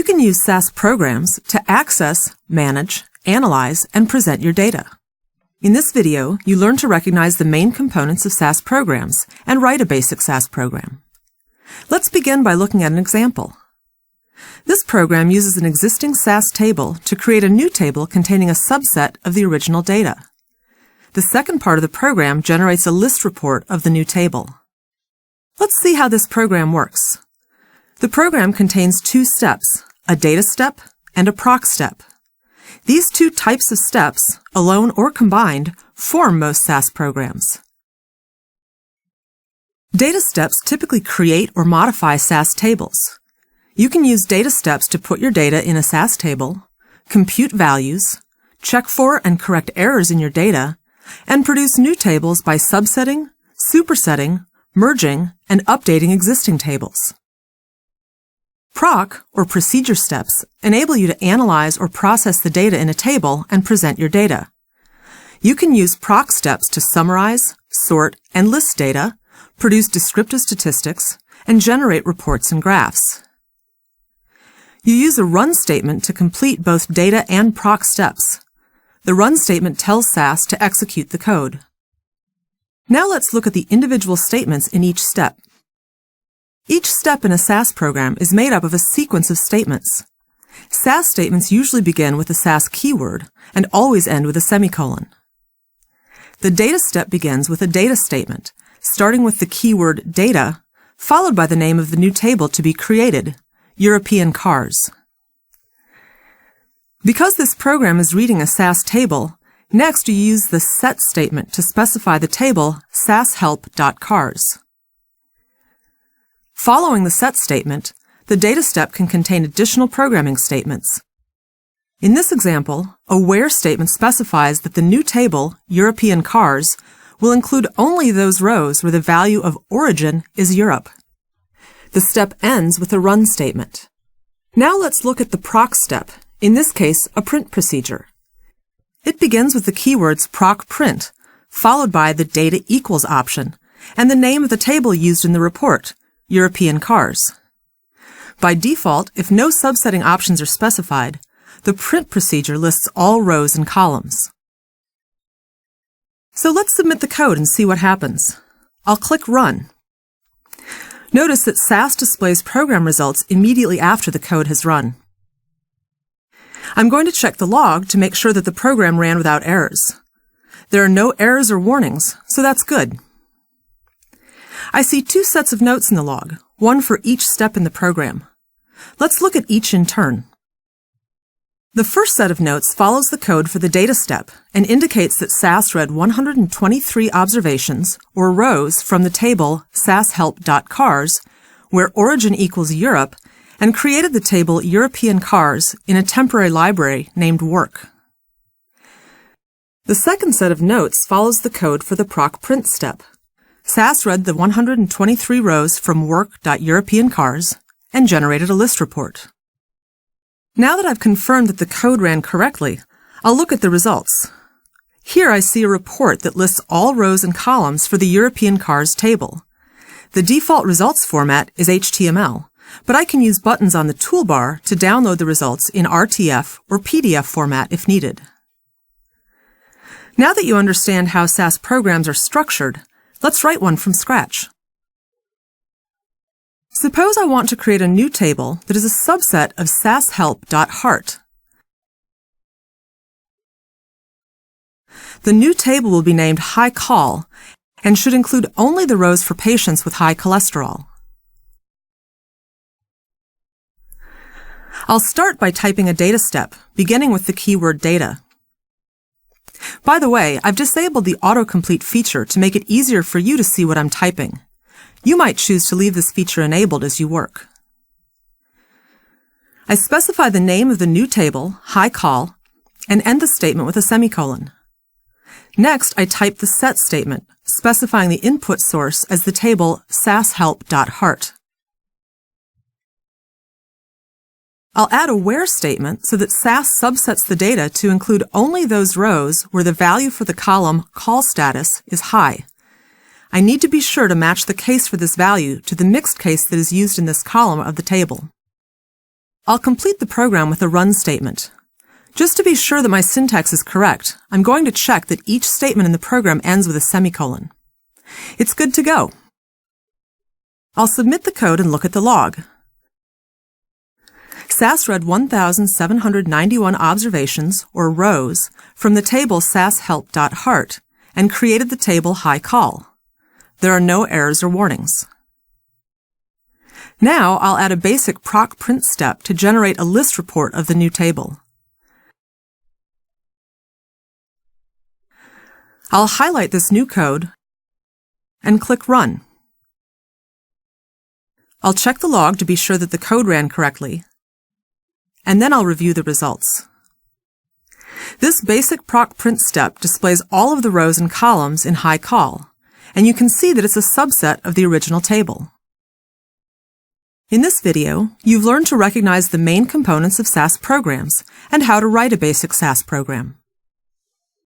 You can use SAS programs to access, manage, analyze, and present your data. In this video, you learn to recognize the main components of SAS programs and write a basic SAS program. Let's begin by looking at an example. This program uses an existing SAS table to create a new table containing a subset of the original data. The second part of the program generates a list report of the new table. Let's see how this program works. The program contains two steps, a data step and a proc step. These two types of steps, alone or combined, form most SAS programs. Data steps typically create or modify SAS tables. You can use data steps to put your data in a SAS table, compute values, check for and correct errors in your data, and produce new tables by subsetting, supersetting, merging, and updating existing tables. Proc, or procedure steps, enable you to analyze or process the data in a table and present your data. You can use proc steps to summarize, sort, and list data, produce descriptive statistics, and generate reports and graphs. You use a run statement to complete both data and proc steps. The run statement tells SAS to execute the code. Now let's look at the individual statements in each step. Each step in a SAS program is made up of a sequence of statements. SAS statements usually begin with a SAS keyword and always end with a semicolon. The data step begins with a data statement, starting with the keyword data, followed by the name of the new table to be created, European cars. Because this program is reading a SAS table, next you use the set statement to specify the table sashelp.cars. Following the set statement, the data step can contain additional programming statements. In this example, a where statement specifies that the new table, European cars, will include only those rows where the value of origin is Europe. The step ends with a run statement. Now let's look at the proc step, in this case, a print procedure. It begins with the keywords proc print, followed by the data equals option, and the name of the table used in the report, European cars. By default, if no subsetting options are specified, the print procedure lists all rows and columns. So let's submit the code and see what happens. I'll click Run. Notice that SAS displays program results immediately after the code has run. I'm going to check the log to make sure that the program ran without errors. There are no errors or warnings, so that's good. I see two sets of notes in the log, one for each step in the program. Let's look at each in turn. The first set of notes follows the code for the data step and indicates that SAS read 123 observations, or rows, from the table sashelp.cars, where origin equals Europe, and created the table European cars in a temporary library named work. The second set of notes follows the code for the proc print step. SAS read the 123 rows from work.europeancars and generated a list report. Now that I've confirmed that the code ran correctly, I'll look at the results. Here I see a report that lists all rows and columns for the European cars table. The default results format is HTML, but I can use buttons on the toolbar to download the results in RTF or PDF format if needed. Now that you understand how SAS programs are structured, let's write one from scratch. Suppose I want to create a new table that is a subset of sashelp.heart. The new table will be named High Call and should include only the rows for patients with high cholesterol. I'll start by typing a data step, beginning with the keyword data. By the way, I've disabled the autocomplete feature to make it easier for you to see what I'm typing. You might choose to leave this feature enabled as you work. I specify the name of the new table, High Call, and end the statement with a semicolon. Next, I type the set statement, specifying the input source as the table sashelp.heart. I'll add a where statement so that SAS subsets the data to include only those rows where the value for the column call status is high. I need to be sure to match the case for this value to the mixed case that is used in this column of the table. I'll complete the program with a run statement. Just to be sure that my syntax is correct, I'm going to check that each statement in the program ends with a semicolon. It's good to go. I'll submit the code and look at the log. SAS read 1,791 observations, or rows, from the table sashelp.heart and created the table highcall. There are no errors or warnings. Now I'll add a basic proc print step to generate a list report of the new table. I'll highlight this new code and click Run. I'll check the log to be sure that the code ran correctly, and then I'll review the results. This basic proc print step displays all of the rows and columns in highcall, and you can see that it's a subset of the original table. In this video, you've learned to recognize the main components of SAS programs and how to write a basic SAS program.